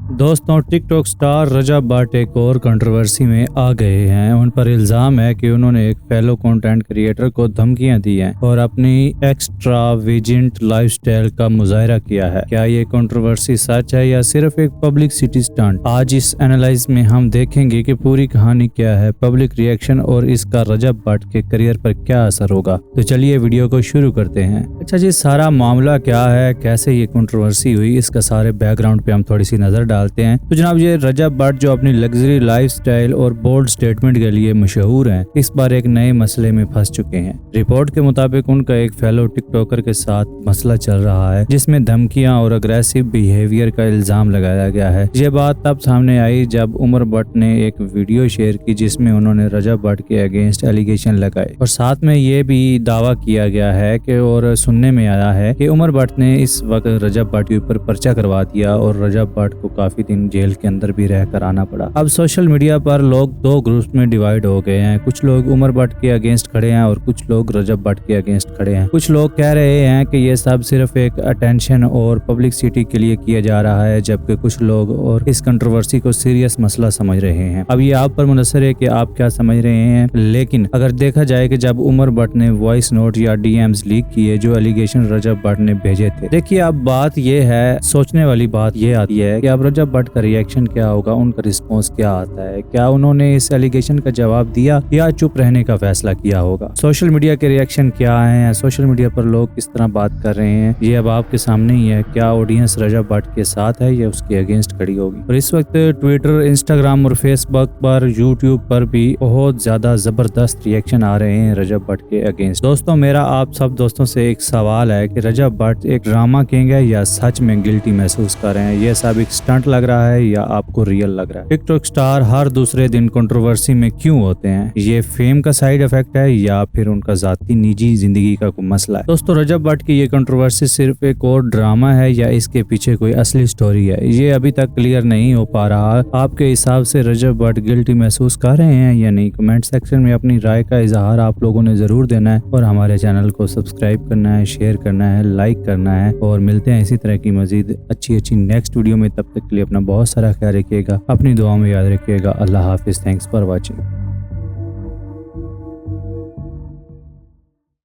दोस्तों, TikTok star रजब भट्ट एक और कंट्रोवर्सी में आ गए हैं। उन पर इल्जाम है कि उन्होंने एक फेलो कंटेंट क्रिएटर को धमकियां दी हैं और अपनी एक्स्ट्रावेजेंट लाइफस्टाइल का मुजाहरा किया है। क्या ये कंट्रोवर्सी सच है या सिर्फ एक पब्लिसिटी स्टंट? आज इस एनालाइज में हम देखेंगे कि पूरी कहानी क्या है, पब्लिक रिएक्शन और इसका रजब भट्ट के करियर पर क्या असर होगा। तो चलिए वीडियो को शुरू करते हैं। अच्छा जी, सारा मामला क्या है, कैसे ये कंट्रोवर्सी हुई, इसका सारे बैकग्राउंड पे हम थोड़ी सी नजर डालते हैं। तो जनाब, ये रजब भट्ट जो अपनी लग्जरी लाइफस्टाइल और बोल्ड स्टेटमेंट के लिए मशहूर हैं, इस बार एक नए मसले में फंस चुके हैं। रिपोर्ट के मुताबिक उनका एक फेलो टिकटॉकर के साथ मसला चल रहा है जिसमें धमकियां और अग्रेसिव बिहेवियर का इल्जाम लगाया गया है। ये बात तब सामने आई जब उमर भट्ट ने एक वीडियो शेयर की जिसमें उन्होंने रजब भट्ट के अगेंस्ट एलिगेशन लगाए और साथ में ये भी दावा किया गया है कि और सुनने में आया है कि उमर भट्ट ने इस वक्त रजब भट्ट के ऊपर पर्चा करवा दिया और रजब भट्ट को काफी दिन जेल के अंदर भी रहकर आना पड़ा। अब सोशल मीडिया पर लोग दो ग्रुप्स में डिवाइड हो गए हैं। कुछ लोग उमर भट्ट के अगेंस्ट खड़े हैं और कुछ लोग रजब भट्ट के अगेंस्ट खड़े हैं। कुछ लोग कह रहे हैं कि ये सब सिर्फ एक अटेंशन और पब्लिसिटी के लिए किया जा रहा है, जबकि कुछ लोग और इस कंट्रोवर्सी को सीरियस मसला समझ रहे हैं। अब ये आप पर मुनसर है कि आप क्या समझ रहे हैं, लेकिन अगर देखा जाए कि जब उमर भट्ट ने वॉइस नोट या डीएम्स लीक किए जो एलिगेशन रजब भट्ट ने भेजे थे, देखिए अब बात ये है, सोचने वाली बात ये आती है कि अब रजब भट्ट का रिएक्शन क्या होगा, उनका रिस्पॉन्स क्या आता है। क्या उन्होंने इस एलिगेशन का जवाब दिया या चुप रहने का फैसला किया होगा? सोशल मीडिया के रिएक्शन क्या है, सोशल मीडिया पर लोग किस तरह बात कर रहे हैं, ये अब आपके सामने ही है। क्या ऑडियंस रजब भट्ट के साथ है या उसके अगेंस्ट खड़ी होगी? और इस वक्त ट्विटर, इंस्टाग्राम और फेसबुक पर, यूट्यूब पर भी बहुत ज्यादा जबरदस्त रिएक्शन आ रहे हैं रजब भट्ट के अगेंस्ट। दोस्तों, मेरा आप सब दोस्तों से एक सवाल है कि रजब भट्ट एक ड्रामा किंग है या सच में गिल्टी महसूस कर रहे हैं? ये सब एक स्टंट लग रहा है या आपको रियल लग रहा है? टिकटॉक स्टार हर दूसरे दिन कंट्रोवर्सी में क्यों होते हैं? ये फेम का साइड इफेक्ट है या फिर उनका जाती निजी जिंदगी का कोई मसला है? दोस्तों, रजब भट्ट की ये कंट्रोवर्सी सिर्फ एक और ड्रामा है या इसके पीछे कोई असली स्टोरी है? ये अभी तक क्लियर नहीं हो पा रहा। आपके हिसाब से रजब भट्ट गिल्टी महसूस कर रहे हैं या नहीं? कमेंट सेक्शन में अपनी राय का इजहार आप लोगों ने जरूर देना है और हमारे चैनल को सब्सक्राइब करना है, शेयर करना है, लाइक करना है और मिलते हैं इसी तरह की मजीद अच्छी नेक्स्ट वीडियो में। तब तक के लिए अपना बहुत सारा ख्याल रखिएगा, अपनी दुआ में याद रखिएगा। अल्लाह हाफिज। Thanks for watching.